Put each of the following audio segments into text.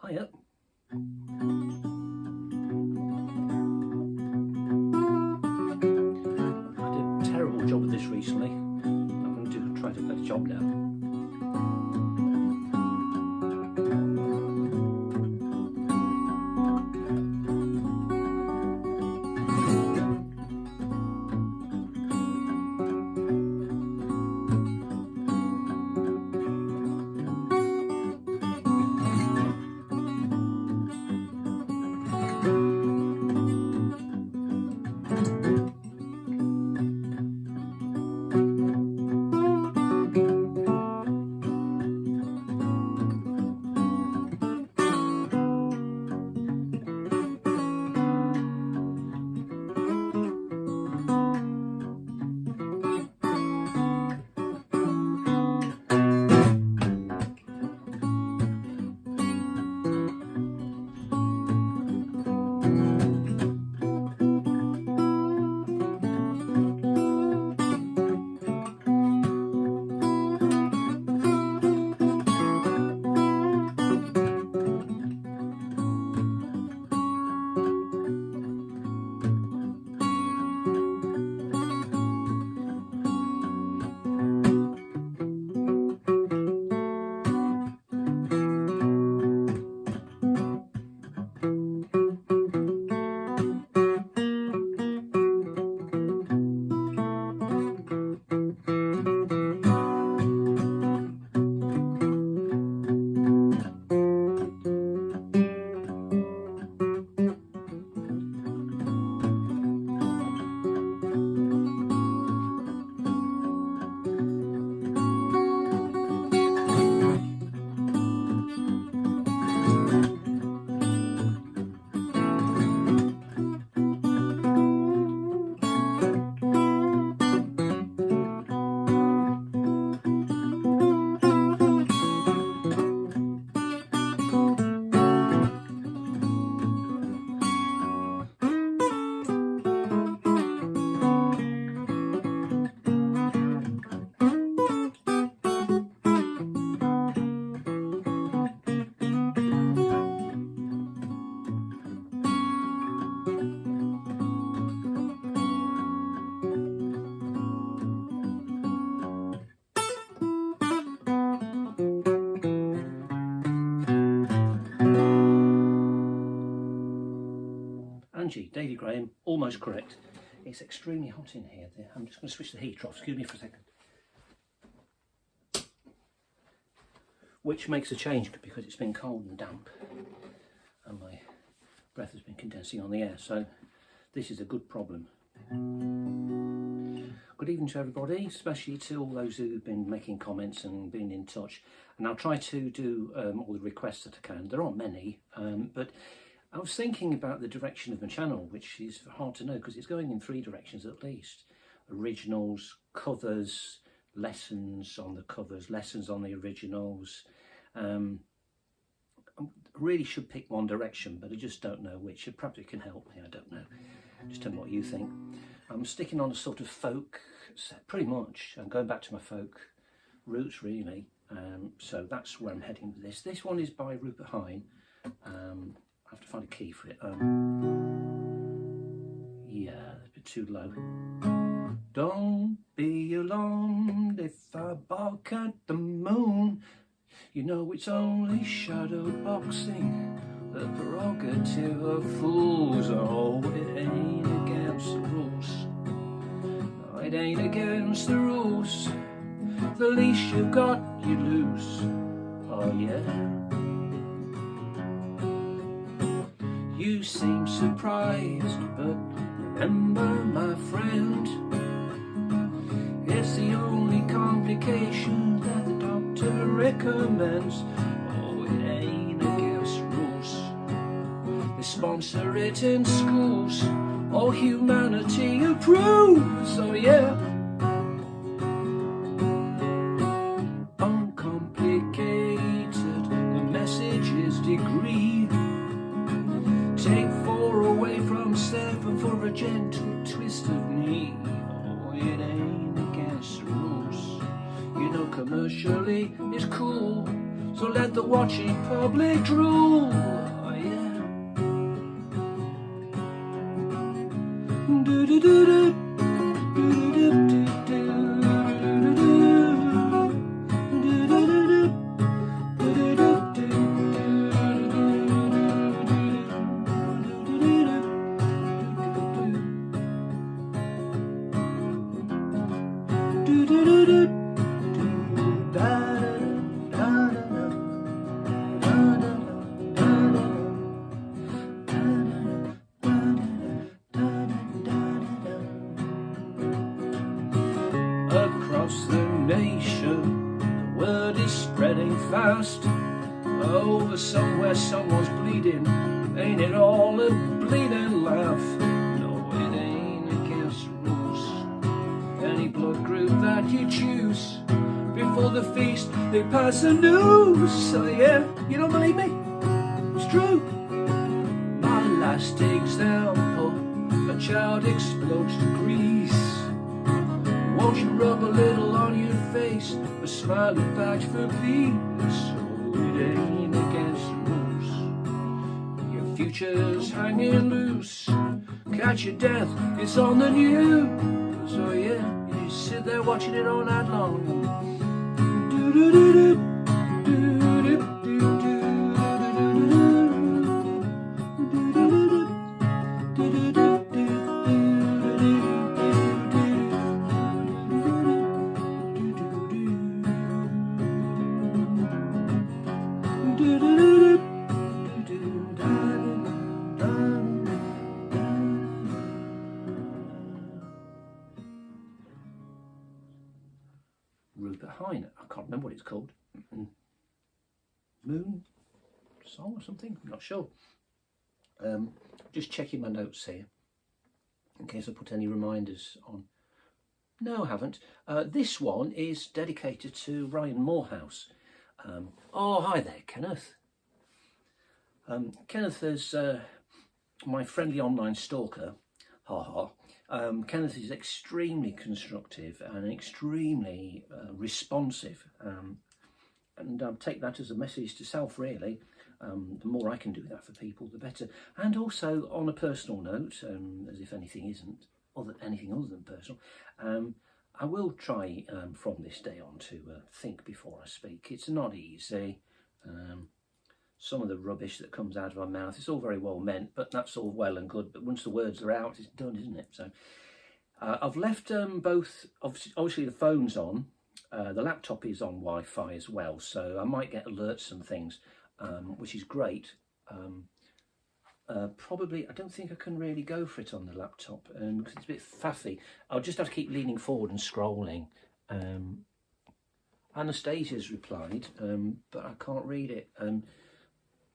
Hiya. I did a terrible job of this recently. I'm going to try to do a better job now. Angie, Davy Graham, almost correct. It's extremely hot in here. I'm just going to switch the heater off. Excuse me for a second. Which makes a change because it's been cold and damp and my breath has been condensing on the air, so this is a good problem. Good evening to everybody, especially to all those who've been making comments and been in touch, and I'll try to do all the requests that I can. There aren't many, but I was thinking about the direction of my channel, which is hard to know because it's going in 3 directions at least. Originals, covers, lessons on the covers, lessons on the originals. I really should pick one direction, but I just don't know which. Perhaps it can help me, I don't know. Just tell me what you think. I'm sticking on a sort of folk set, pretty much. I'm going back to my folk roots, really. So that's where I'm heading with this. This one is by Rupert Hine. I have to find a key for it. Yeah, a bit too low. Don't be alarmed if I bark at the moon. You know it's only shadow boxing, the prerogative of fools. Oh, it ain't against the rules. No, it ain't against the rules. The least you've got, you lose. Oh yeah. You seem surprised, but remember, my friend, it's the only complication that the doctor recommends. Oh, it ain't against rules. They sponsor it in schools. All humanity approves. Oh yeah. Uncomplicated, the message is degree. Take 4 away from 7 for a gentle twist of knee. Oh, it ain't against the rules. You know commercially it's cool, So let the watching public drool. Oh yeah. Do do do do. Do do do do. Do do do do. Do do do do. Do do do do. Across the nation, the word is spreading fast. Over somewhere someone's bleeding. Ain't it all a bleeding laugh? No, it ain't against the rules. Any blood group that you choose. Before the feast, they pass the news. So yeah, you don't believe me? It's true. My last example, a child explodes to grease. Won't you rub a little on your face, a smiley patch for peace? So it ain't against the rules. Your future's hanging loose. Catch your death, it's on the news. So yeah, you just sit there watching it all night long. Do do do do do do do do. Rupert Hine, I can't remember what it's called. Moon Song or something? I'm not sure. Just checking my notes here in case I put any reminders on. No, I haven't. This one is dedicated to Ryan Morehouse. Oh, hi there, Kenneth. Kenneth is my friendly online stalker. Ha ha. Kenneth is extremely constructive and extremely responsive, and I'll take that as a message to self, really. The more I can do that for people, the better. And also, on a personal note, as if anything isn't anything other than personal, I will try from this day on to think before I speak. It's not easy. Some of the rubbish that comes out of my mouth, it's all very well meant, but that's all well and good. But once the words are out, it's done, isn't it? So I've left both, obviously the phone's on, the laptop is on Wi-Fi as well. So I might get alerts and things, which is great. Probably, I don't think I can really go for it on the laptop because it's a bit faffy. I'll just have to keep leaning forward and scrolling. Anastasia's replied, but I can't read it.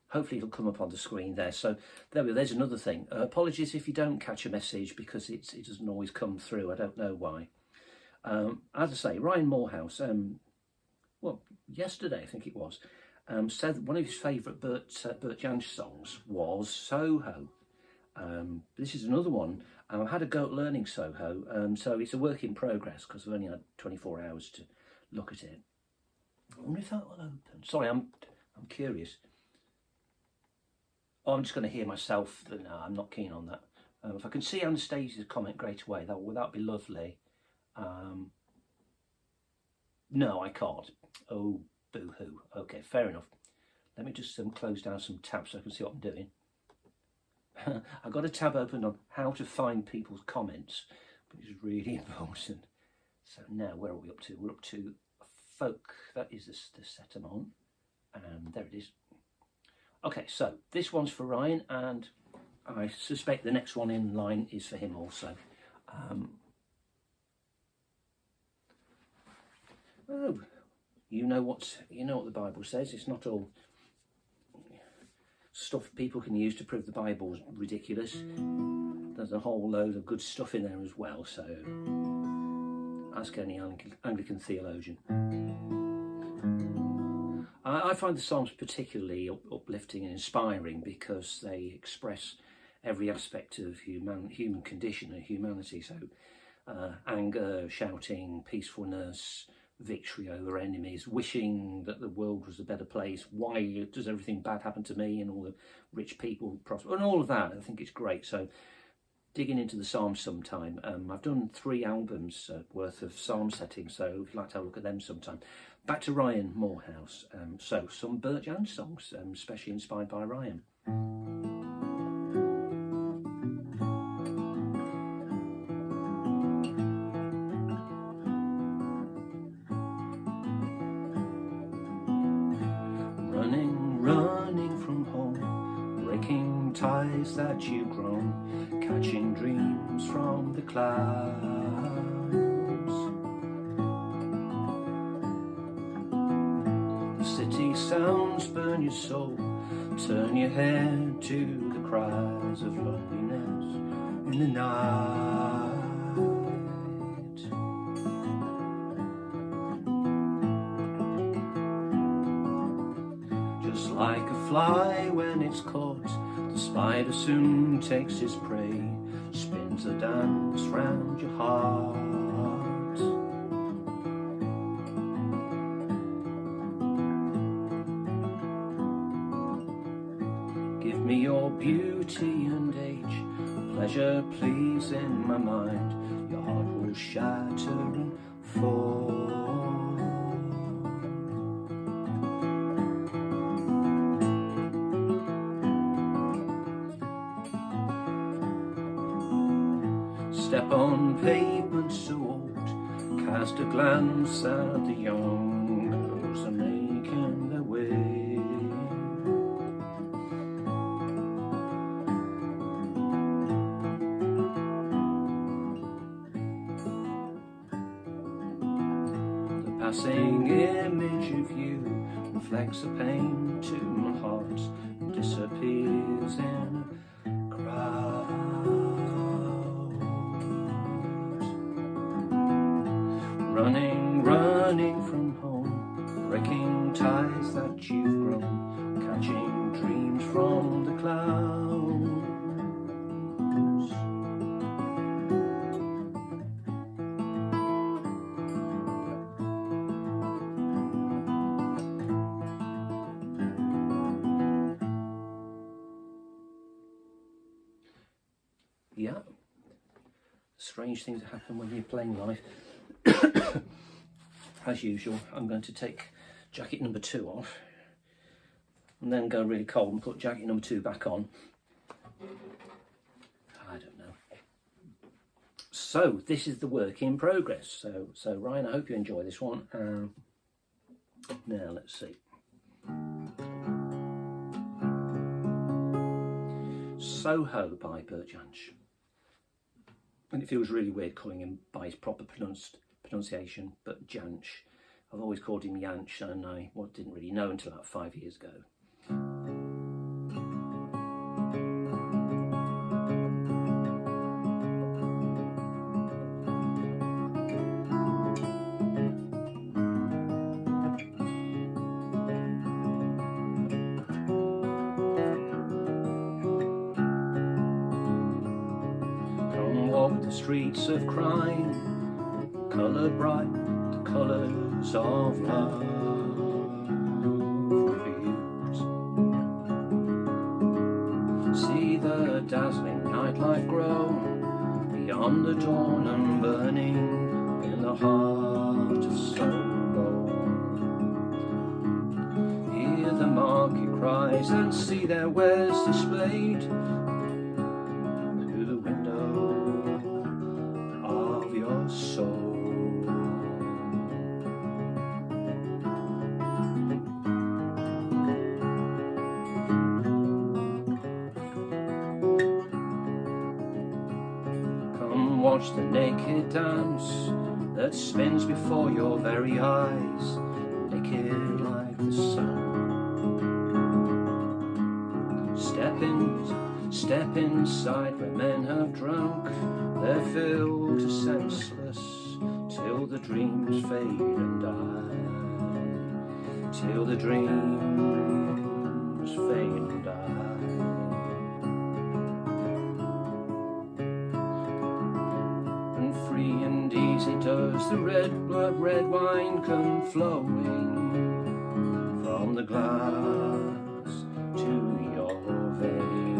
Hopefully it'll come up on the screen there. So there we go, there's another thing. Apologies if you don't catch a message because it doesn't always come through. I don't know why. As I say, Ryan Morehouse, well, yesterday I think it was, said one of his favourite Bert Jansch songs was Soho. This is another one. I had a go at learning Soho, so it's a work in progress because I've only had 24 hours to look at it. I wonder if that will open. Sorry, I'm curious. Oh, I'm just going to hear myself. No, I'm not keen on that. If I can see Anastasia's comment straight away, would that be lovely? No, I can't. Oh, boo-hoo. Okay, fair enough. Let me just close down some tabs so I can see what I'm doing. I've got a tab open on how to find people's comments, which is really important. So now, where are we up to? We're up to folk. That is the set I'm on. And there it is. Okay, so this one's for Ryan, and I suspect the next one in line is for him also. Oh, you know what the Bible says. It's not all stuff people can use to prove the Bible's ridiculous. There's a whole load of good stuff in there as well. So ask any Anglican theologian. I find the Psalms particularly uplifting and inspiring because they express every aspect of human condition and humanity. So anger, shouting, peacefulness, victory over enemies, wishing that the world was a better place. Why does everything bad happen to me and all the rich people prosper and all of that? I think it's great. So digging into the Psalms sometime. I've done 3 albums worth of Psalm settings, so if you'd like to have a look at them sometime. Back to Ryan Morehouse. So some Bert Jones songs, especially inspired by Ryan. Running from home, breaking ties that you've grown, catching dreams from the clouds. The city sounds burn your soul, turn your head to the cries of loneliness in the night. Just like a fly when it's caught, the spider soon takes his prey, spins a dance round your heart. Give me your beauty and age, pleasure please in my mind, your heart will shatter and fall. Step on pavement so old, cast a glance at the young girls are making their way. The passing image of you reflects a pain to my heart and disappears in a crowd. Running from home, breaking ties that you've grown, catching dreams from the clouds. Yeah, strange things happen when you're playing live. As usual, I'm going to take jacket number 2 off and then go really cold and put jacket number 2 back on. I don't know. So this is the work in progress. So Ryan, I hope you enjoy this one. Now let's see. Soho by Bert Jones. And it feels really weird calling him by his proper pronunciation, but Jansch. I've always called him Jansch, and I didn't really know until about 5 years ago. Come walk the streets of crime, coloured bright, the colours of love rebuked. See the dazzling nightlife grow beyond the dawn and burning in the heart of Soho. Hear the market cries and see their wares displayed through the window of your soul. Watch the naked dance that spins before your very eyes, naked like the sun. Step inside where men have drunk their fill to senseless, till the dreams fade and die, till the dreams fade and die. Easy does the red blood, red wine come flowing from the glass to your veins.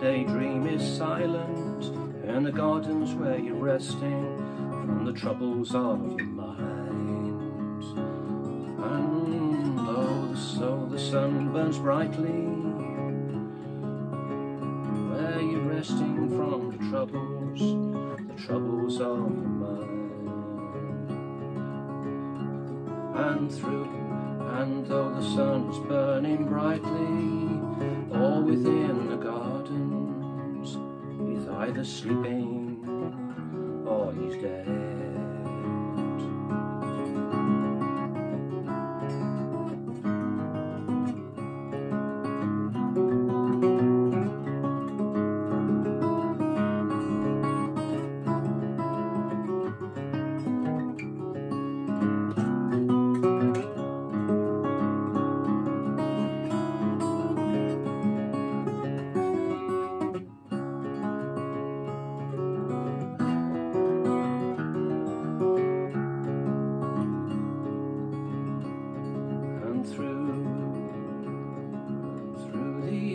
Daydream is silent, and the gardens where you're resting from the troubles of your mind. And though the sun burns brightly, where you're resting from the troubles of your mind. And though the sun is burning brightly, all within the gardens, he's either sleeping or he's dead.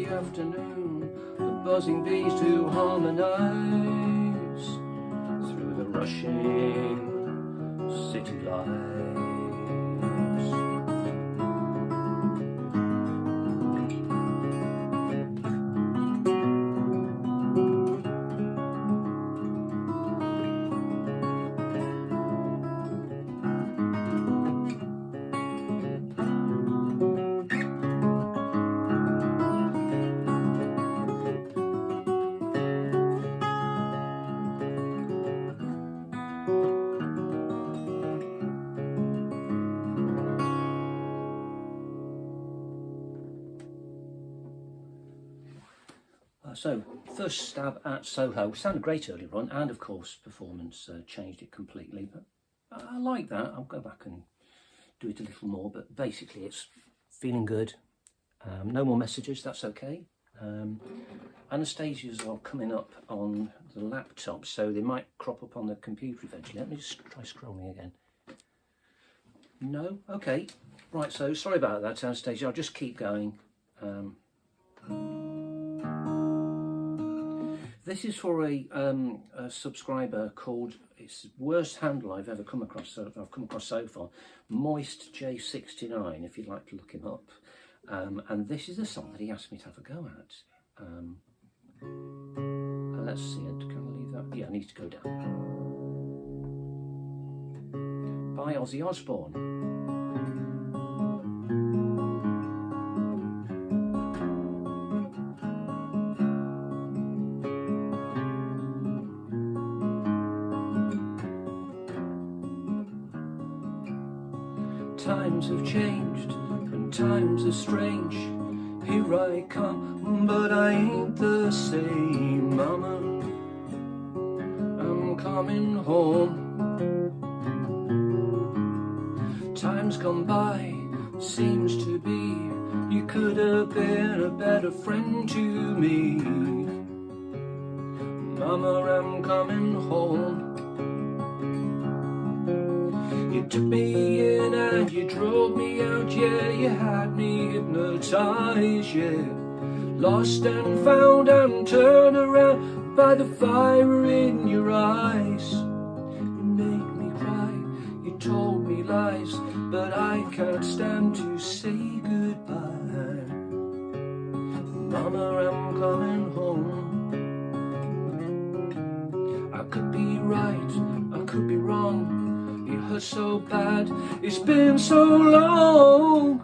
Afternoon, the buzzing bees do harmonize through the rushing city lights. So, first stab at Soho. Sounded great earlier on, and of course performance changed it completely, but I like that. I'll go back and do it a little more, but basically it's feeling good. No more messages, that's okay. Anastasia's are coming up on the laptop, so they might crop up on the computer eventually. Let me just try scrolling again. No? Okay. Right, so sorry about that, Anastasia. I'll just keep going. This is for a subscriber called, it's the worst handle I've ever come across, so far, Moist J69, if you'd like to look him up. And this is the song that he asked me to have a go at. Let's see, can I leave that? Yeah, I need to go down. By Ozzy Osbourne. Times have changed and times are strange. Here I come, but I ain't the same. Mama, I'm coming home. Time's gone by, seems to be. You could have been a better friend to me. Mama, I'm coming home. You took me in and you drove me out, yeah, you had me hypnotized, yeah. Lost and found and turned around by the fire in your eyes. You made me cry, you told me lies, but I can't stand to say goodbye. Mama, I'm coming home. I could be right, I could be wrong. You hurt so bad. It's been so long.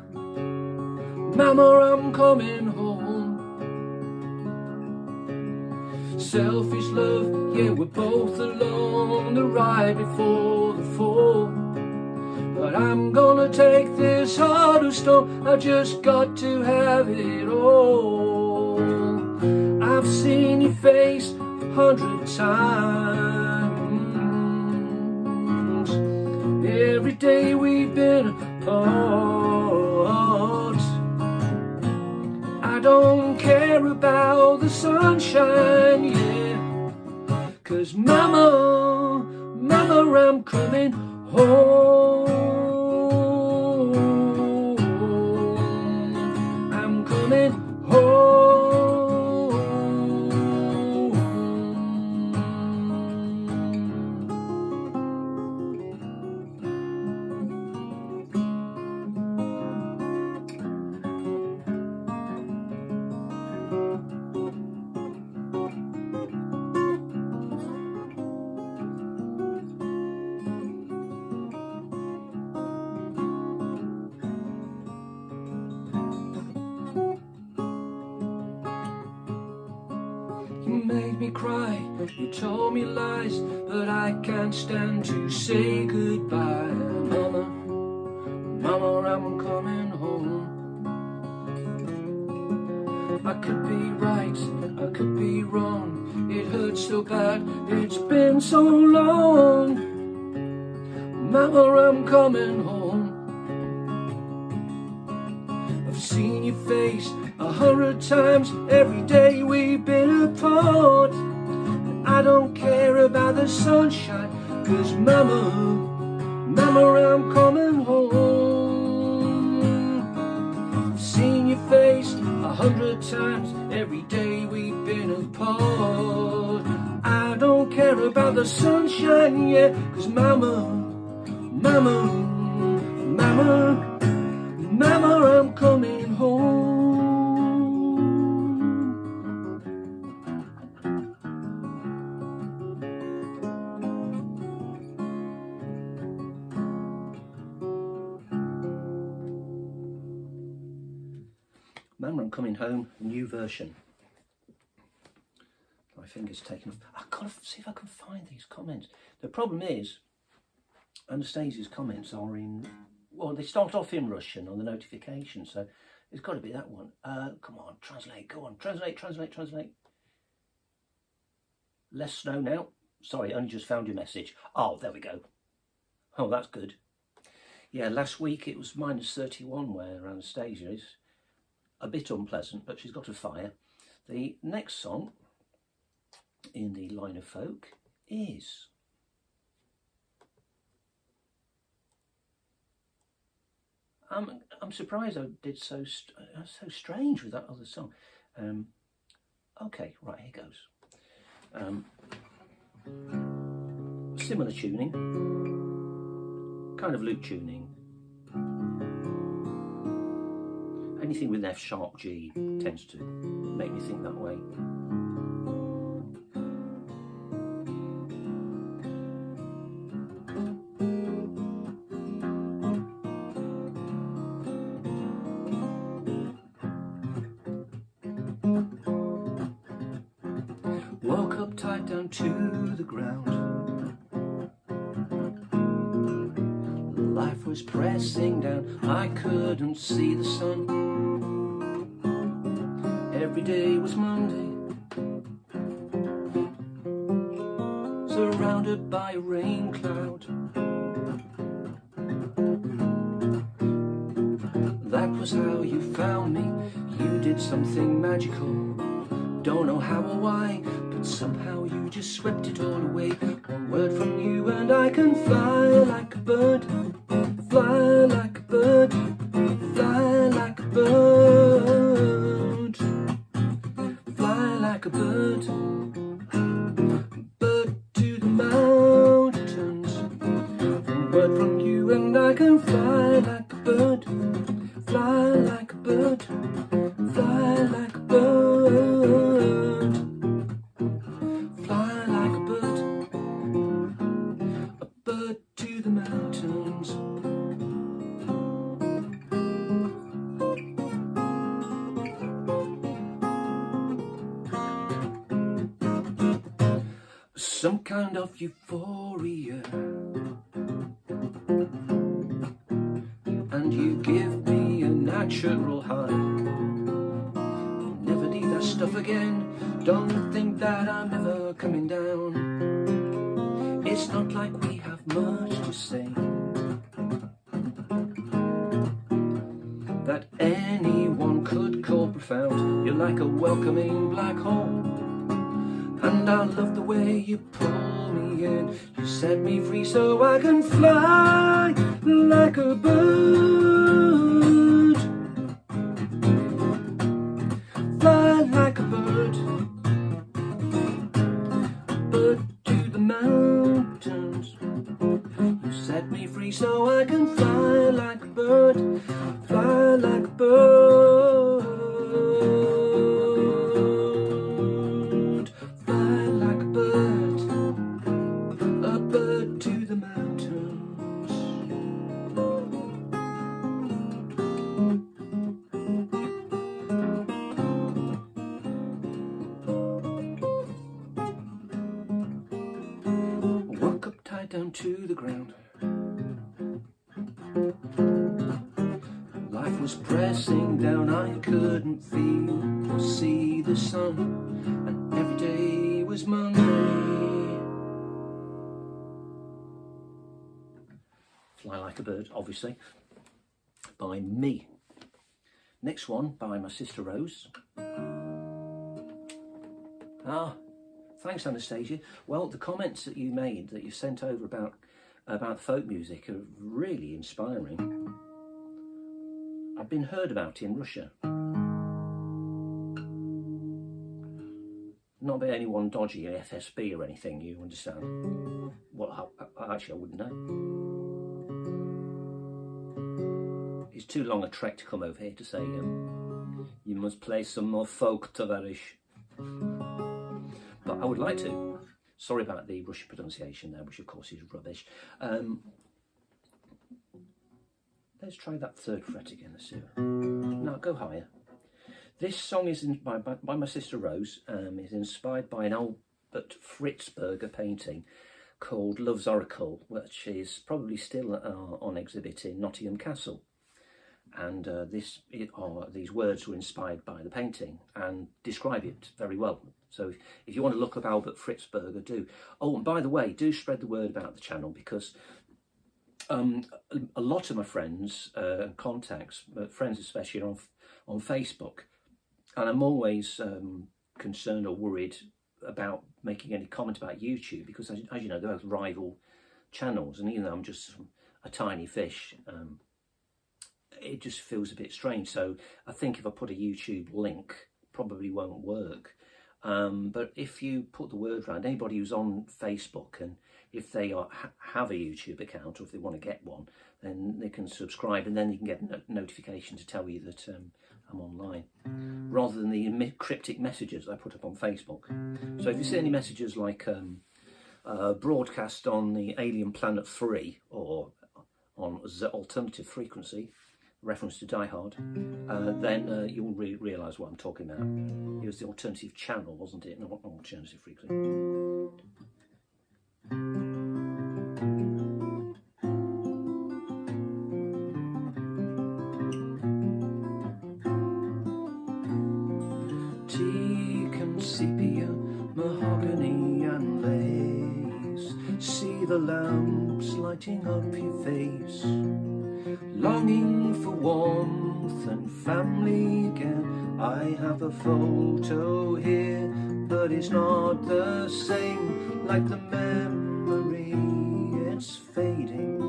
Mama, I'm coming home. Selfish love, yeah, we're both alone. The ride before the fall. But I'm gonna take this heart of stone. I just got to have it all. I've seen your face 100 times. Every day we've been apart. I don't care about the sunshine, yeah. 'Cause mama, mama, I'm coming home. I'm coming home. You made me cry, you told me lies, but I can't stand to say goodbye. Mama, mama, I'm coming home. I could be right, I could be wrong. It hurts so bad, it's been so long. Mama, I'm coming home. I've seen your face 100 times. Every day we've been apart. I don't care about the sunshine, 'cause mama, mama, I'm coming home. I've seen your face 100 times. Every day we've been apart. I don't care about the sunshine, yeah, 'cause mama, mama, mama, mama, I'm coming home. Mama, I'm coming home, new version. My finger's taken off. I've got to see if I can find these comments. The problem is, Anastasia's comments are in, well, they start off in Russian on the notification, so it's got to be that one. Come on, translate, go on, translate, translate, translate. Less snow now. Sorry, only just found your message. Oh, there we go. Oh, that's good. Yeah, last week it was -31 where Anastasia is. A bit unpleasant, but she's got a fire. The next song in the line of folk is I'm surprised I did so strange with that other song. Okay, right, here goes. Similar tuning, kind of loop tuning. Anything with F sharp G tends to make me think that way. Woke up tied down to the ground. Life was pressing down, I couldn't see the sun. Every day was Monday, surrounded by a rain cloud. That was how you found me, you did something magical. Don't know how or why, but somehow you just swept it all away. One word from you and I can fly like a bird. Fly like a bird, fly like a bird, fly like a bird, bird to the mountains. One word from you and I can fly like a bird, fly like a bird, fly like a bird, fly like a bird to the mountains. some kind of euphoria, and you give me a natural high. Never need that stuff again, don't think that I'm ever coming down. It's not like we have much to say, that anyone could call profound. You're like a welcoming black hole, and I love the way you pull me in. You set me free so I can fly like a bird. Fly like a bird. Bird to the mountains. You set me free so I can fly like a bird. Fly like a bird. Fly like a bird. A bird to the mountains. Walk up tight down to the ground. Life was pressing down, I couldn't feel or see the sun, and every day was Monday. Fly Like a Bird, obviously, by me. Next one by my sister Rose. Thanks Anastasia. Well, the comments that you made, that you sent over about folk music are really inspiring. I've been heard about in Russia. Not by anyone dodgy, FSB or anything, you understand? Well, actually I wouldn't know. It's too long a trek to come over here to say, you must play some more folk, Tovarish. But I would like to. Sorry about the Russian pronunciation there, which of course is rubbish. Let's try that third fret again. Let's see. No, go higher. This song is by my sister Rose. Is inspired by an Albert Fritzberger painting called Love's Oracle, which is probably still on exhibit in Nottingham Castle. And these words were inspired by the painting and describe it very well. So if you want to look up Albert Fritzberger, do. Oh, and by the way, do spread the word about the channel, because a lot of my friends, contacts, friends especially, are on Facebook, and I'm always concerned or worried about making any comment about YouTube, because as you know, they're both rival channels, and even though I'm just a tiny fish, it just feels a bit strange. So I think if I put a YouTube link, probably won't work. But if you put the word around, anybody who's on Facebook, and if they have a YouTube account, or if they want to get one, then they can subscribe, and then you can get a notification to tell you that I'm online, rather than the cryptic messages I put up on Facebook. So if you see any messages like broadcast on the alien planet 3, or on the alternative frequency, reference to Die Hard, then you'll realise what I'm talking about. It was the alternative channel, wasn't it? Not alternative frequency. Teak and sepia, mahogany and lace, see the lamps lighting up your face, longing for warmth and family again. I have a photo here, but it's not the same, like the memory, it's fading,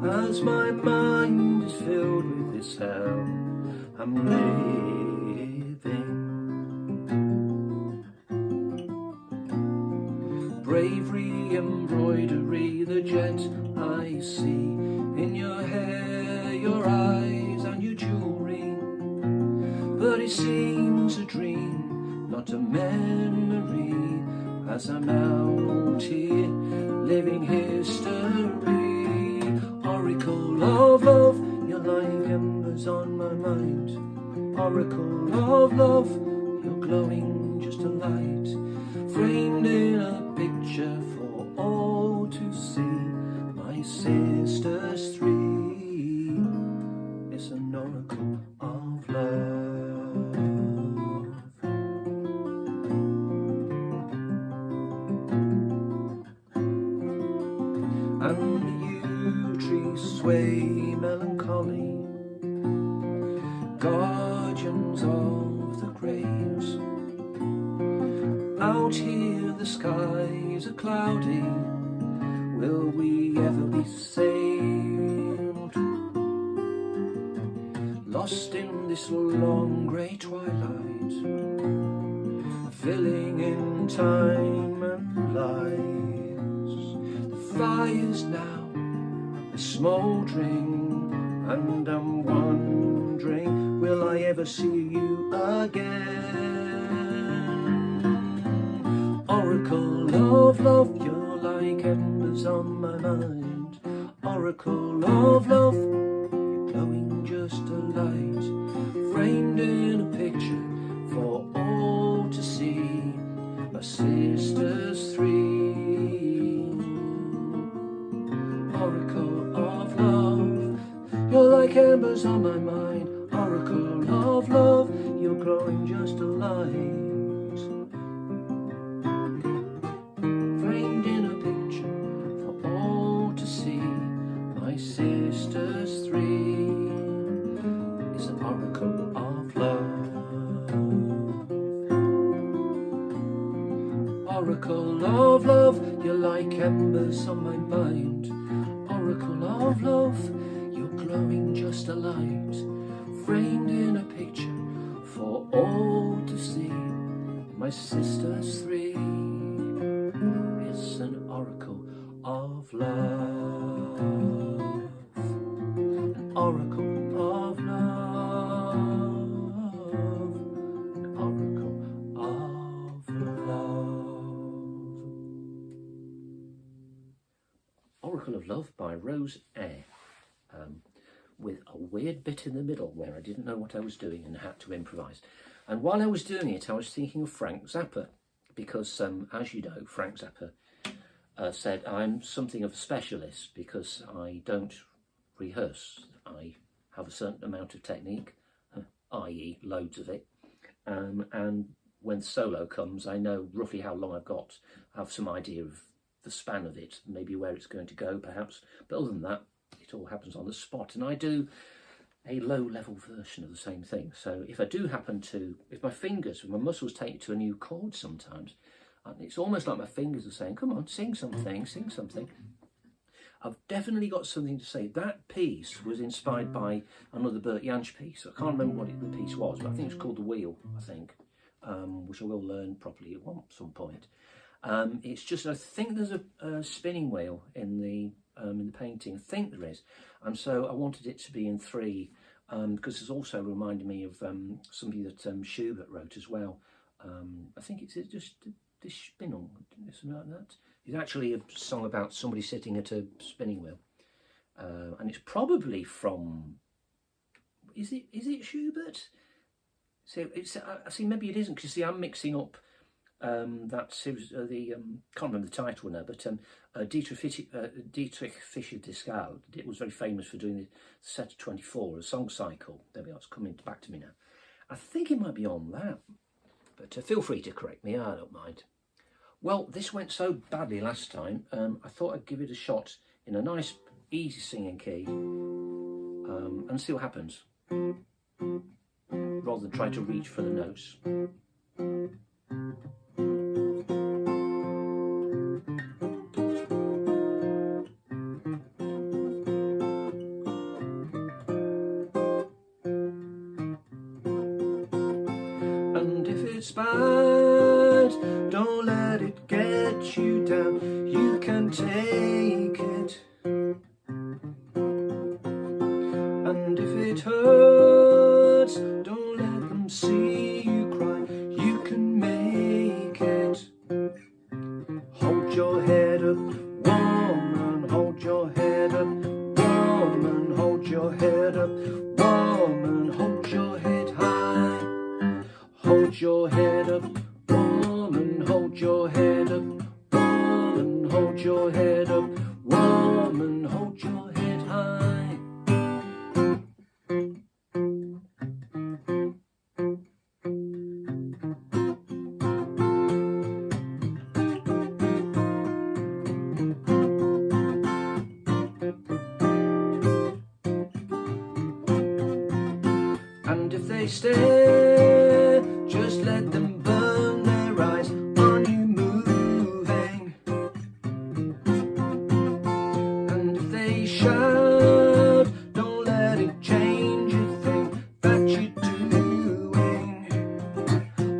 as my mind is filled with this hell I'm living. Bravery, embroidery, the jet I see in your hair, your eyes and your jewelry, but it seems a dream, not a memory, as I'm out here living history. Oracle of love, you're like embers on my mind. Oracle of love, you're glowing just a light, framed in a picture and the yew trees sway melancholy, guardians of the graves. Out here the skies are cloudy, will we ever be saved? Lost in this long grey twilight, filling in time and lies. The fire's now smouldering, and I'm wondering, will I ever see you again? Oracle of love, you're like embers on my mind. Oracle of love, you're glowing just a light, framed in a picture for all to see. My sisters three. Oracle of love, you're like embers on my mind. Oracle of love, you're glowing just a light, framed in a picture for all to see. My sisters three is an oracle of love. Oracle of love, you're like embers on my mind. Oracle of love, you're glowing just a light, framed in a picture for all to see. My sisters three is an oracle of love. An oracle of love. An oracle of love. Oracle of Love by Rose Eyre, with a weird bit in the middle where I didn't know what I was doing and had to improvise. And while I was doing it, I was thinking of Frank Zappa, because as you know, Frank Zappa said I'm something of a specialist because I don't rehearse. I have a certain amount of technique, i.e. loads of it, and when solo comes, I know roughly how long I've got. I have some idea of the span of it, maybe where it's going to go perhaps, but other than that, it all happens on the spot, and I do a low-level version of the same thing. So if I do happen to, if my fingers, my muscles take you to a new chord sometimes, it's almost like my fingers are saying, come on, sing something, sing something. I've definitely got something to say. That piece was inspired by another Bert Jansch piece. I can't remember what the piece was, but I think it's called The Wheel, I think, which I will learn properly at some point. It's just, I think there's a spinning wheel in the painting. I think there is, and so I wanted it to be in three, because it's also reminded me of something that Schubert wrote as well. I think it's just this Spinning, something like that. It's actually a song about somebody sitting at a spinning wheel, and it's probably from. Is it Schubert? So it's. I see. Maybe it isn't, because see, I'm mixing up. That series, can't remember the title now, but Dietrich Fischer-Dieskau was very famous for doing the set of 24, a song cycle. There we are, it's coming back to me now. I think it might be on that, but feel free to correct me, I don't mind. Well, this went so badly last time, I thought I'd give it a shot in a nice, easy singing key, and see what happens, rather than try to reach for the notes. And if it's bad, don't let it get you down. You can take it. And if it hurts, don't let them see you cry. You can make it. Hold your head up, woman, hold your head up, woman, hold your head up, woman, hold your head high. Hold your head up, woman, hold your head up, woman, hold your head up, woman, hold your head high. stare, just let them burn their eyes on you moving. And if they shout, don't let it change a thing that you're doing.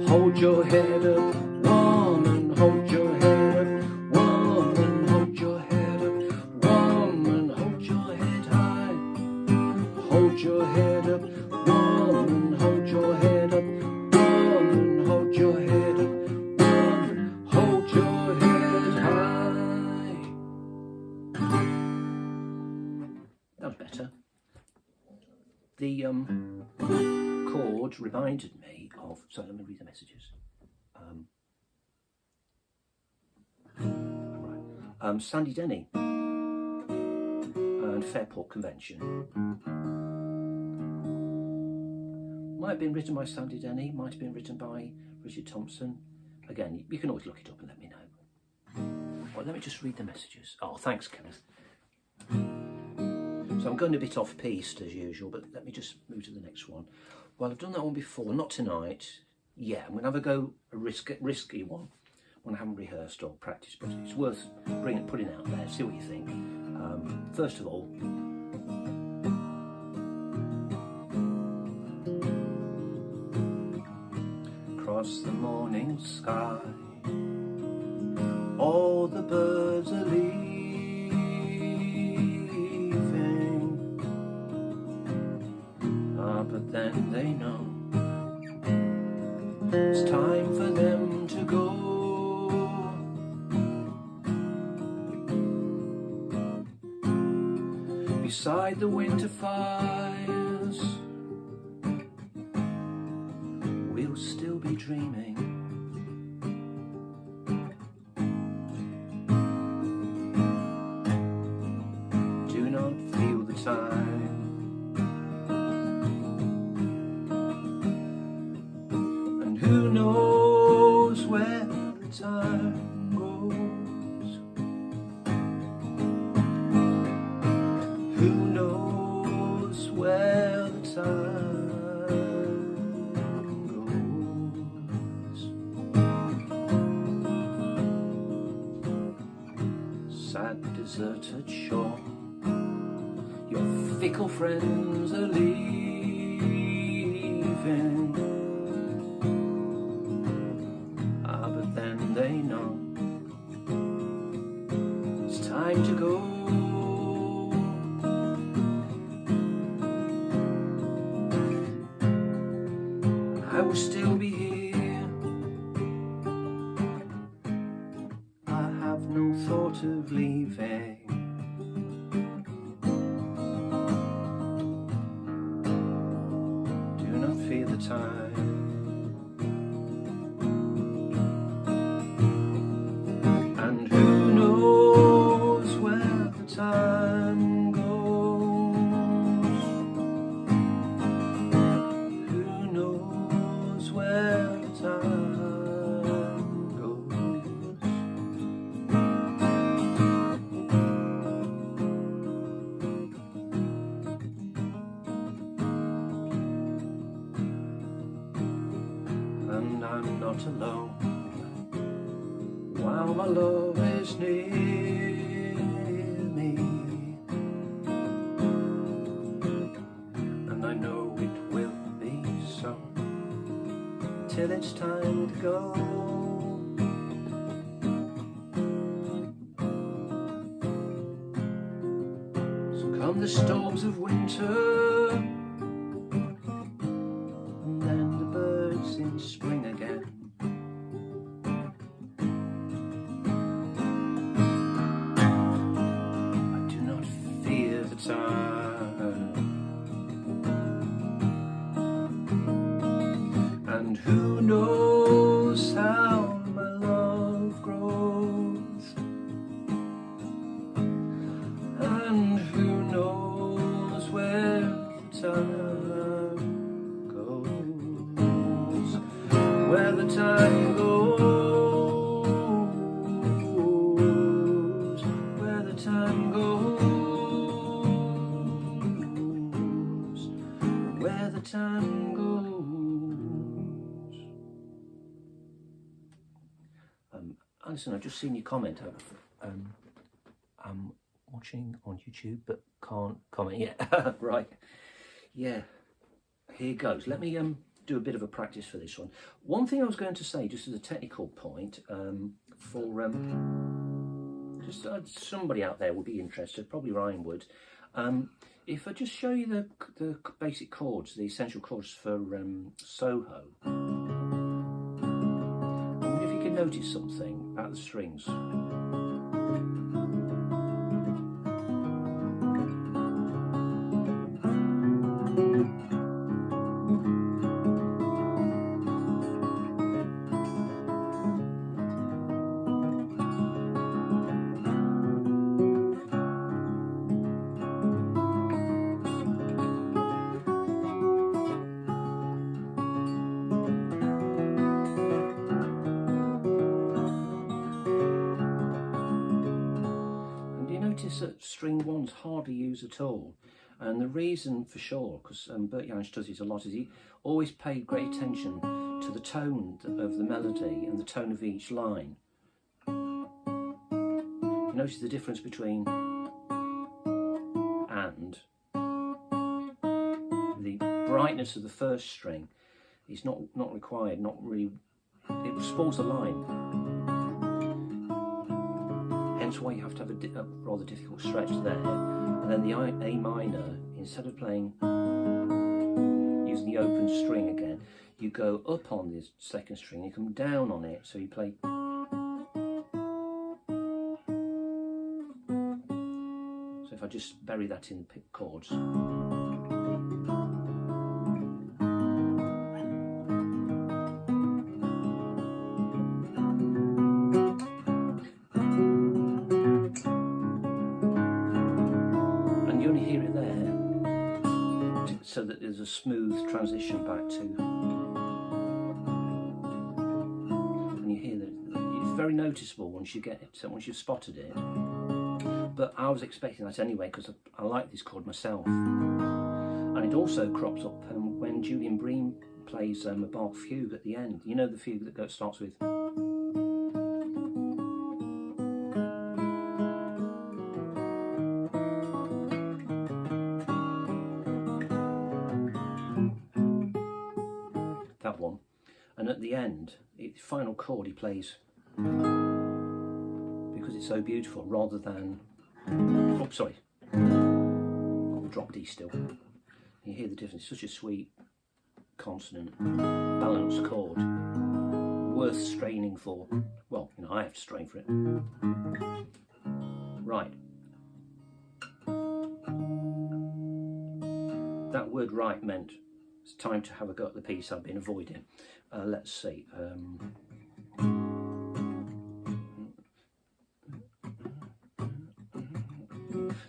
Hold your head up, woman, hold your head up, woman, hold your head up, woman, hold your head high. Hold your head up, woman, hold your head up, woman, hold your head up, woman, hold your head high. That was better. The chord reminded me of, so let me read the messages. Sandy Denny and Fairport Convention. Might have been written by Sandy Denny, might have been written by Richard Thompson. Again, you can always look it up and let me know. Well, let me just read the messages. Oh, thanks, Kenneth. So I'm going a bit off piste as usual, but let me just move to the next one. Well, I've done that one before, not tonight. Yeah, I'm going to have a go, a risky one I haven't rehearsed or practiced, but it's worth putting out there, see what you think. First of all, across the morning sky, all the birds are leaving. But then they know it's time for them to go. Beside the winter fires, we'll still be dreaming. Do not feel the time. And who knows where the time goes? Who knows where the time goes? Sad deserted shore, your fickle friends are leaving. But then they know it's time to go. I will still be here. I have no thought of leaving. Do not fear the time. And who knows where the time goes? Who knows where the time goes? And I'm not alone while my love is near me, and I know it will be so till it's time to go. So come the storms of winter, and then the birds in spring again. And who knows how my love grows? And who knows where the Alison, I've just seen your comment. I'm watching on YouTube but can't comment yet. Right. Yeah. Here goes. Let me do a bit of a practice for this one. One thing I was going to say, just as a technical point, for just somebody out there would be interested, probably Ryan would. If I just show you the basic chords, the essential chords for Soho, I wonder if you can notice something about the strings. That string one's hardly used at all, and the reason for sure, because Bert Jansch does this a lot, is he always paid great attention to the tone of the melody and the tone of each line. You notice the difference between and. The brightness of the first string is not required, not really, it spoils the line. Hence why you have to have a rather difficult stretch there. And then the A minor, instead of playing using the open string again, you go up on the second string, you come down on it, so you play. So if I just bury that in the chords. So that there's a smooth transition back to, and you hear that it's very noticeable once you get it, so once you've spotted it. But I was expecting that anyway, because I like this chord myself, and it also crops up when Julian Bream plays a Bach fugue at the end. You know, the fugue that starts with. That one, and at the end, the final chord he plays because it's so beautiful, rather than, oh sorry, I'll drop D still. You hear the difference. It's such a sweet, consonant, balanced chord, worth straining for. Well, you know, I have to strain for it. Right. That word "right" meant it's time to have a go at the piece I've been avoiding. Let's see.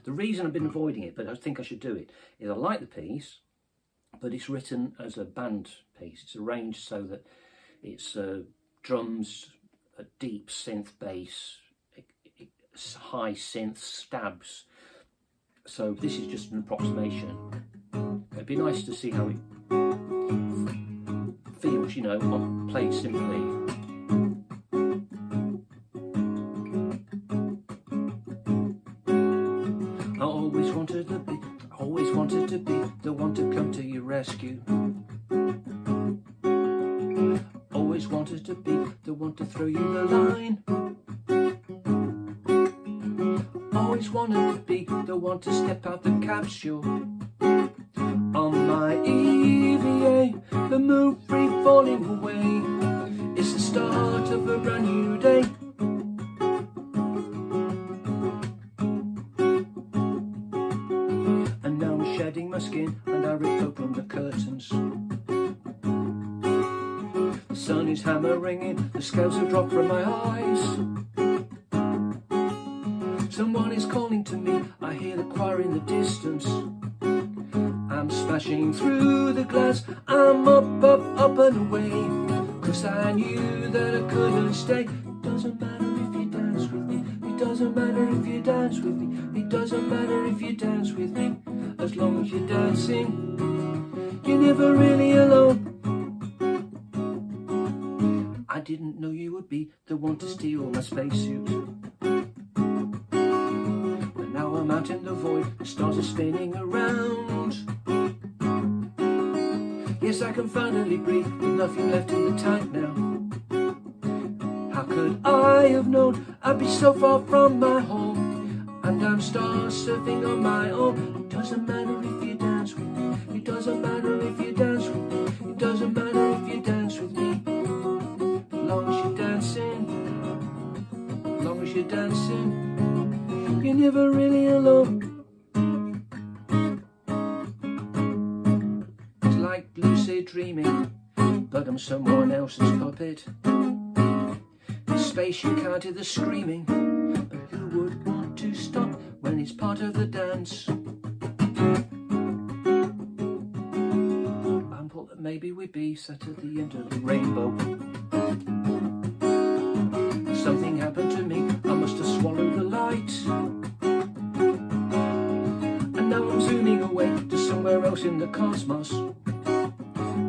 The reason I've been avoiding it, but I think I should do it, is I like the piece, but it's written as a band piece. It's arranged so that it's drums, a deep synth bass, high synth stabs. So this is just an approximation. It'd be nice to see how it feels, you know, played simply. I always wanted to be the one to come to your rescue. Always wanted to be the one to throw you the line. Always wanted to be the one to step out the capsule. On my EVA, the moon free falling away. It's the start of a brand new day. And now I'm shedding my skin and I rip open the curtains. The sun is hammering in, the scales have dropped from my eyes. Someone is calling to me, I hear the choir in the distance. I'm smashing through the glass, I'm up and away. 'Cause I knew that I couldn't stay. It doesn't matter if you dance with me. It doesn't matter if you dance with me. It doesn't matter if you dance with me. As long as you're dancing, you're never really alone. I didn't know you were would be the one to steal my spacesuit. But now I'm out in the void, the stars are spinning around. Yes, I can finally breathe with nothing left in the tank now. How could I have known I'd be so far from my home? And I'm star surfing on my own. It doesn't matter if you dance with me. It doesn't matter if you dance with me. It doesn't matter if you dance with me. As long as you're dancing, as long as you're dancing, you're never really alone. It's like lucid dreaming, but I'm someone else's puppet. In space you can't hear the screaming, but who would want to stop when it's part of the dance? I'm thought that maybe we'd be sat at the end of the rainbow. Something happened to me, I must have swallowed the light. And now I'm zooming away to somewhere else in the cosmos.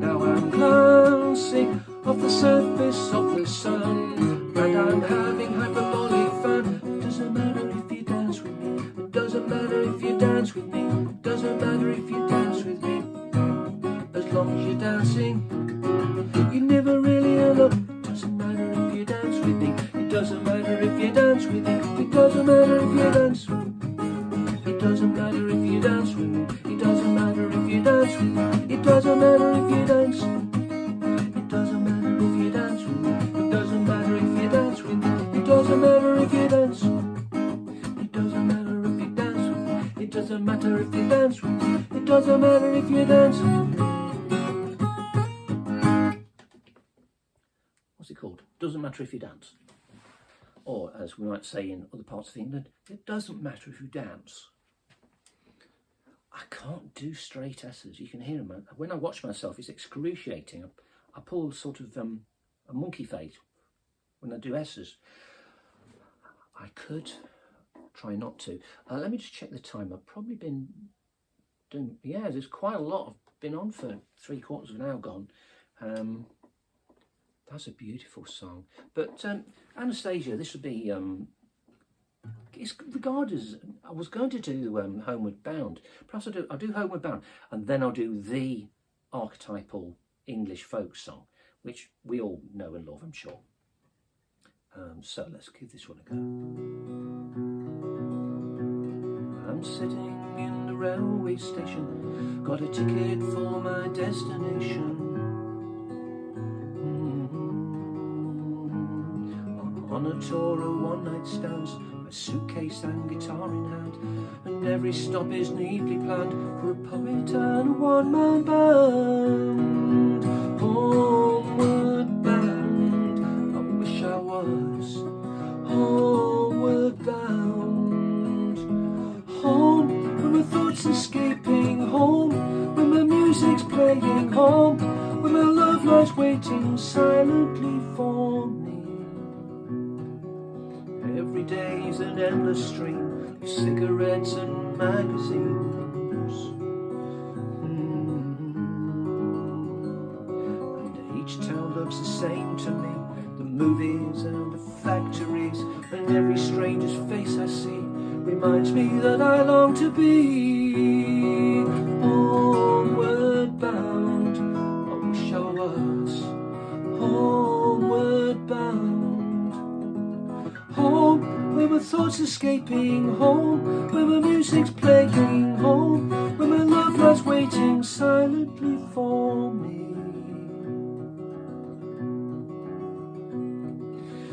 Now I'm glancing off the surface of the sun, and I'm having hyperbolic fun. It doesn't matter if you dance with me. It doesn't matter if you dance with me. It doesn't matter if you dance with me. As long as you're dancing, you're never really alone. It doesn't matter if you dance with me. It doesn't matter if you dance with me. It doesn't matter if you dance with me. It doesn't matter if you dance with me. It doesn't matter if you dance with me. It doesn't matter if you dance. It doesn't matter if you dance with me. It doesn't matter if you dance with me. It doesn't matter if you dance. It doesn't matter if you dance with me. It doesn't matter if you dance with me. It doesn't matter if you dance. What's it called? Doesn't matter if you dance. Or, as we might say in other parts of England, it doesn't matter if you dance. I can't do straight S's. You can hear them. When I watch myself, it's excruciating. I pull sort of a monkey face when I do S's. I could try not to. Let me just check the time. I've probably been doing, yeah, there's quite a lot. I've been on for 3/4 of an hour gone. That's a beautiful song. But Anastasia, this would be, it's regarded as, I was going to do Homeward Bound. Perhaps I'll do Homeward Bound, and then I'll do the archetypal English folk song, which we all know and love, I'm sure. So let's give this one a go. I'm sitting in the railway station, got a ticket for my destination. On a tour of one-night stands, my suitcase and guitar in hand, and every stop is neatly planned for a poet and a one-man band. Homeward bound, I wish I was homeward bound. Home, where my thoughts escaping, home, where my music's playing, home, where my love lies waiting silently for me. Every day's an endless stream of cigarettes and magazines. And each town looks the same to me, the movies and the factories, and every stranger's face I see reminds me that I long to be homeward bound. I wish I was homeward bound. Home, where my thoughts escaping, home, where my music's playing, home, where my love lies waiting silently for me.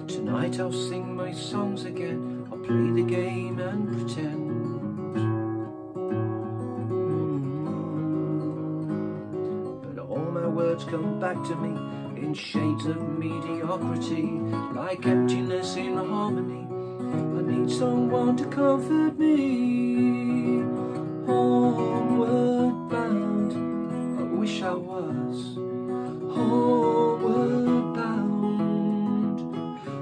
Tonight I'll sing my songs again, I'll play the game and pretend. But all my words come back to me in shades of mediocrity, like emptiness in harmony. I need someone to comfort me. Homeward bound, I wish I was homeward bound.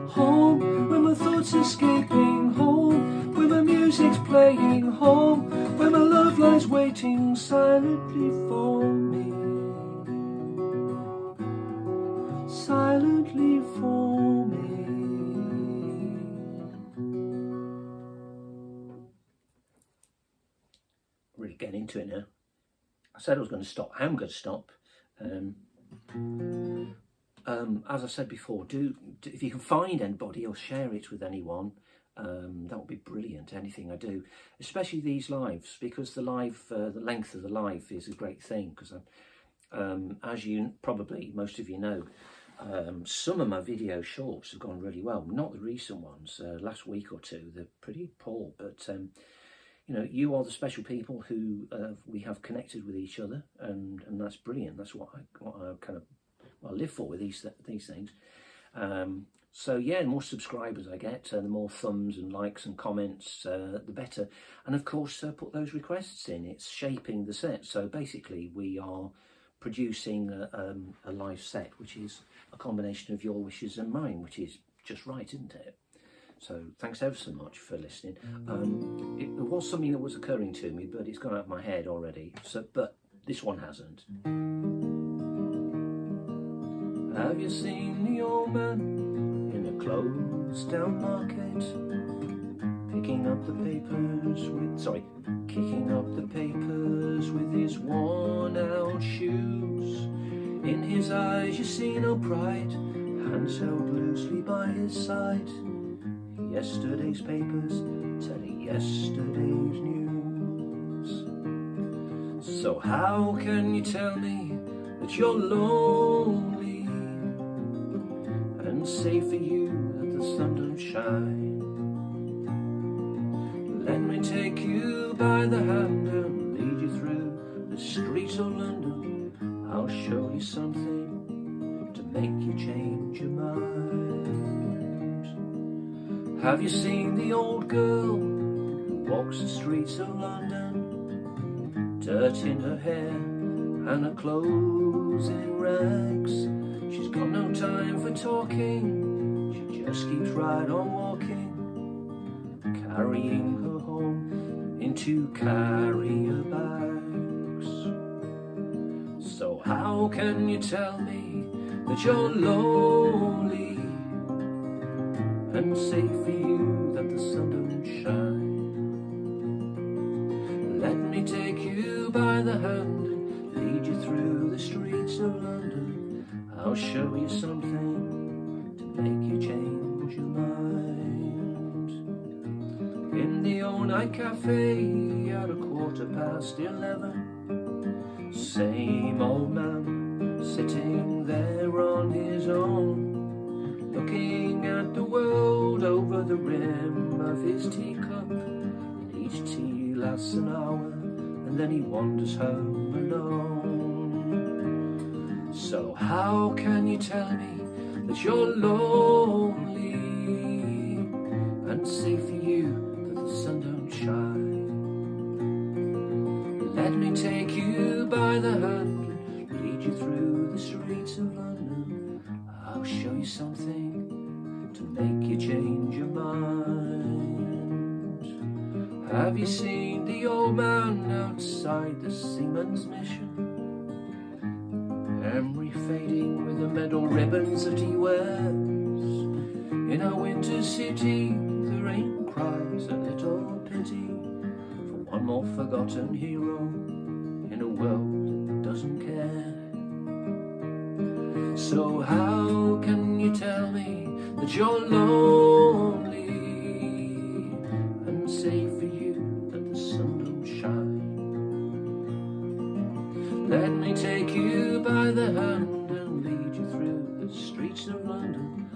Home, where my thoughts escaping, home, where my music's playing, home, where my love lies waiting silently for me. Silently for me. really getting into it now. I said I was going to stop. I am going to stop. As I said before, do if you can find anybody or share it with anyone, that would be brilliant. Anything I do, especially these lives, because the length of the live is a great thing. Because as you probably most of you know, some of my video shorts have gone really well. Not the recent ones. Last week or two, they're pretty poor. But you know, you are the special people who we have connected with each other, and that's brilliant. That's what I kind of live for with these things. So yeah, the more subscribers I get, the more thumbs and likes and comments, the better. And of course, put those requests in. It's shaping the set. So basically, we are producing a live set, which is a combination of your wishes and mine, which is just right, isn't it? So thanks ever so much for listening. It was something that was occurring to me, but it's gone out of my head already. So, but this one hasn't. Have you seen the old man in a closed down market, kicking up the papers with his worn out shoes? In his eyes you see no pride, hands held loosely by his side. Yesterday's papers telling yesterday's news. So how can you tell me that you're lonely, and say for you that the sun don't shine? Let me take you by the hand and lead you through the streets of London. I'll show you something to make you change your mind. Have you seen the old girl who walks the streets of London? Dirt in her hair and her clothes in rags. She's got no time for talking, she just keeps right on walking, carrying her home in 2 carrier bags. So how can you tell me that you're lonely, and say for you that the sun don't shine? Let me take you by the hand and lead you through the streets of London. I'll show you something to make you change your mind. In the all-night cafe at 11:15, same old man sitting there on his own, looking at the world over the rim of his teacup. And each tea lasts an hour, and then he wanders home alone. So how can you tell me that you're lonely, and say for you that the sun don't shine? Let me take you by the hand, lead you through the streets of London. I'll show you something to make you change your mind. Have you seen the old man outside the Seaman's Mission? Emery fading with the medal ribbons that he wears. In our winter city the rain cries a little pity for one more forgotten hero in a world that doesn't care. So how can you tell me that you're lonely, and say for you that the sun don't shine? Let me take you by the hand and lead you through the streets of London.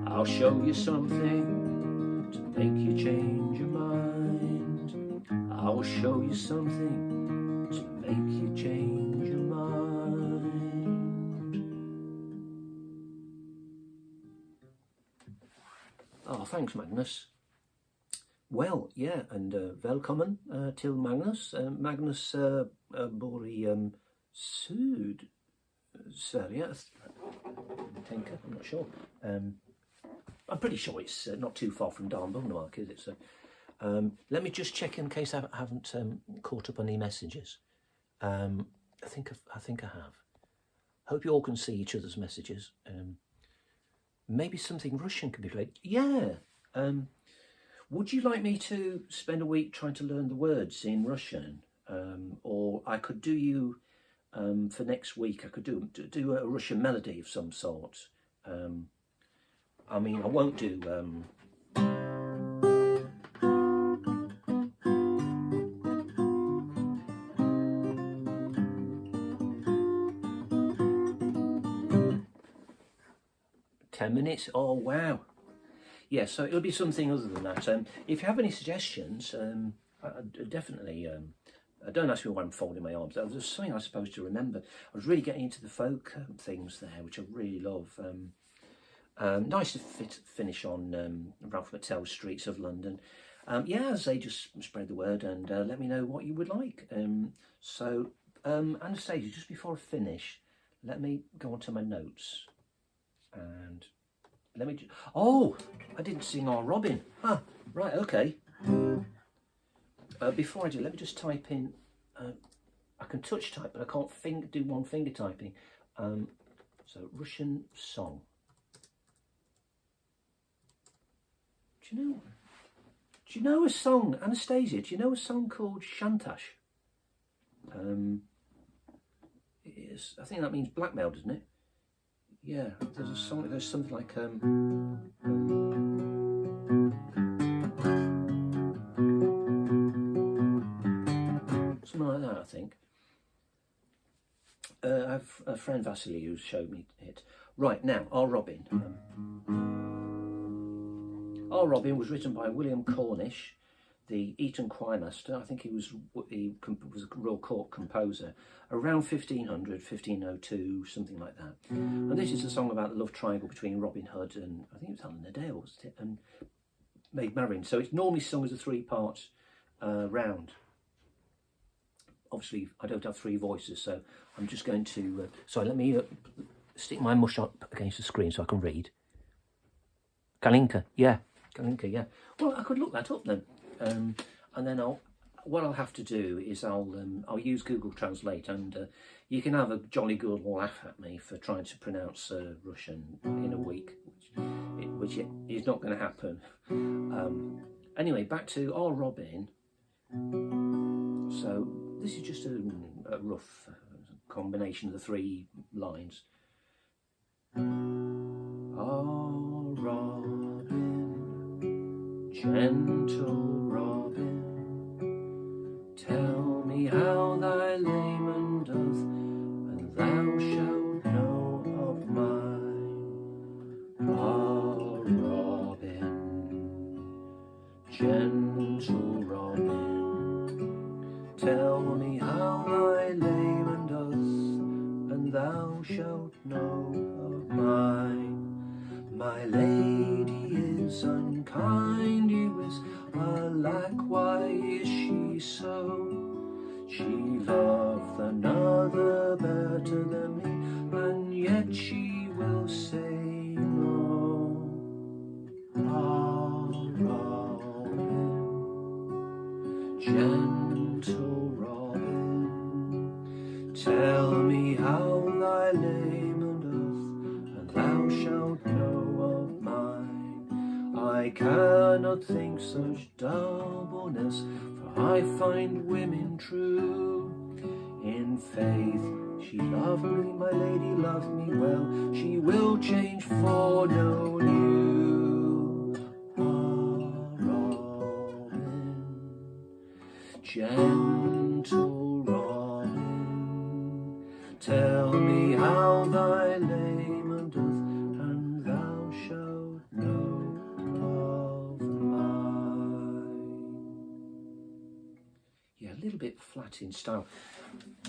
I'll show you something to make you change your mind. I'll show you something to make you change your mind. Oh, thanks, Magnus. Well, yeah, and välkommen till Magnus. Magnus bor i Sydsverige, I think. I'm not sure. I'm pretty sure it's not too far from Darnbonnemark, is it? So, let me just check in case I haven't caught up on any messages. I think I have. Hope you all can see each other's messages. Maybe something Russian could be played. Yeah. Would you like me to spend a week trying to learn the words in Russian? or I could do you for next week. I could do a Russian melody of some sort. I mean, I won't do. 10 minutes. Oh wow. Yeah, so it'll be something other than that. If you have any suggestions, definitely. Don't ask me why I'm folding my arms. There was something I was supposed to remember. I was really getting into the folk things there, which I really love. Nice to finish on Ralph McTell's Streets of London. Yeah, as they just spread the word and let me know what you would like. Anastasia, just before I finish, let me go on to my notes. And let me oh, I didn't sing Our Robin. Ah, right, okay. Before I do, let me just type in. I can touch type, but I can't do one finger typing. So Russian song. Do you know a song, Anastasia? Do you know a song called Shantash? I think that means blackmail, doesn't it? Yeah, there's a song. There's something like something like that, I think. I have a friend Vasily who showed me it. Right now, Our Robin. Our Robin was written by William Cornish, the Eton choirmaster. I think he was a Royal Court composer around 1500, 1502, something like that. And this is a song about the love triangle between Robin Hood and I think it was Helen Adele, wasn't it? And Maid Marian. So it's normally sung as a 3-part round. Obviously, I don't have 3 voices, so I'm just going to. Sorry, let me stick my mush up against the screen so I can read. Kalinka, yeah. Kalinka, yeah. Well, I could look that up then. And then what I'll have to do is I'll use Google Translate, and you can have a jolly good laugh at me for trying to pronounce Russian in a week, which is not going to happen. Anyway, back to Our Robin. So this is just a rough combination of the 3 lines. Our Robin, gentle Robin, tell me how thy layman doth, and thou shalt know of mine. Ah, Robin, gentle Robin, tell me how thy layman doth, and thou shalt know of mine. My lady is unkind, you is alack, why is she so? She loveth another better than me, and yet she will say no. Ah, Robin, gentle Robin, tell me how thy layman doth, and thou shalt know of mine. I cannot think such doubleness, for I find women true. In faith, she loved me, my lady loved me well, she will change for no new. Ah, Robin, gentle Robin, tell me how thy layman doth, and thou shalt know of mine. Yeah, a little bit flat in style.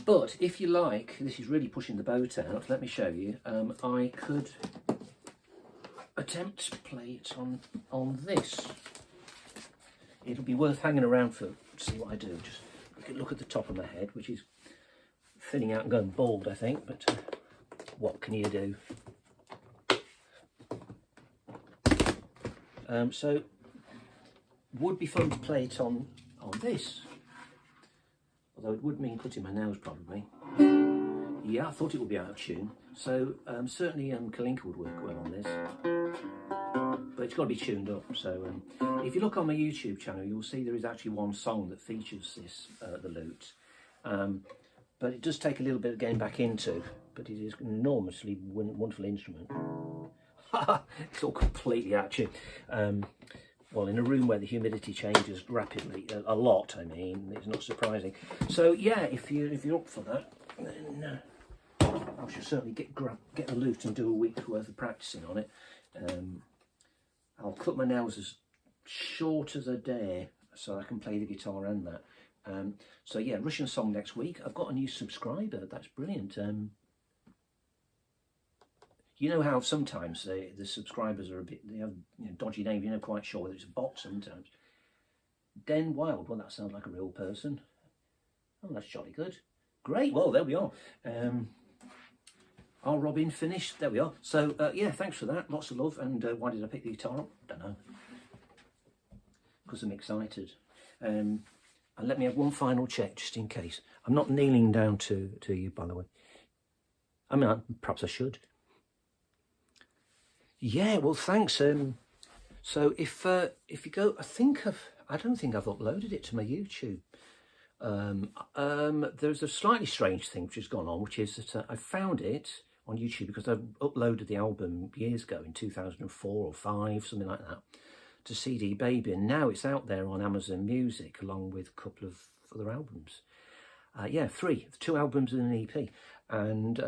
But if you like, this is really pushing the boat out. Let me show you. I could attempt to play it on this. It'll be worth hanging around for to see what I do. Just look at the top of my head, which is thinning out and going bald, I think. But what can you do? So would be fun to play it on this. Although it would mean cutting my nails probably. Yeah, I thought it would be out of tune. So certainly Kalinka would work well on this. But it's got to be tuned up. So if you look on my YouTube channel, you'll see there is actually one song that features this, the lute. But it does take a little bit of getting back into, but it is an enormously wonderful instrument. It's all completely out of tune. Well, in a room where the humidity changes rapidly, a lot, I mean, it's not surprising. So yeah, if you're up for that, then I should certainly get the lute and do a week's worth of practicing on it. I'll cut my nails as short as I dare so I can play the guitar and that. So yeah, Russian song next week. I've got a new subscriber. That's brilliant. You know how sometimes the subscribers are they have dodgy names. You're not quite sure whether it's a bot sometimes. Den Wild. Well, that sounds like a real person. Oh, that's jolly good. Great. Well, there we are. Our Robin finished. There we are. So yeah, thanks for that. Lots of love. And why did I pick the guitar up? Don't know. Because I'm excited. And let me have one final check just in case. I'm not kneeling down to you, by the way. I mean, perhaps I should. Yeah, well, thanks. So if you go, I don't think I've uploaded it to my YouTube. There's a slightly strange thing which has gone on, which is that I found it on YouTube because I uploaded the album years ago in 2004 or 5, something like that, to CD Baby, and now it's out there on Amazon Music along with a couple of other albums. Yeah, 2 albums and an EP, and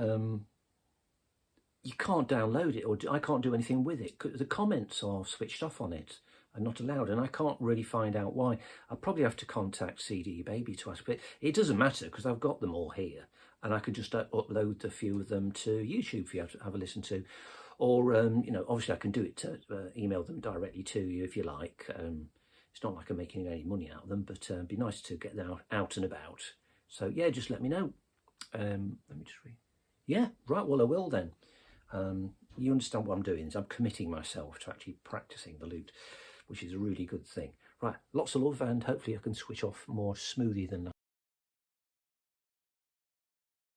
you can't download it, or I can't do anything with it. The comments are switched off on it and not allowed, and I can't really find out why. I'll probably have to contact CD Baby to ask, but it doesn't matter because I've got them all here, and I could just upload a few of them to YouTube for you to have a listen to. Or, obviously I can do it to email them directly to you if you like. It's not like I'm making any money out of them, but it'd be nice to get them out and about. So, yeah, just let me know. Let me just read. Yeah, right, well, I will then. You understand what I'm doing is I'm committing myself to actually practicing the lute, which is a really good thing. Right, lots of love, and hopefully I can switch off more smoothly than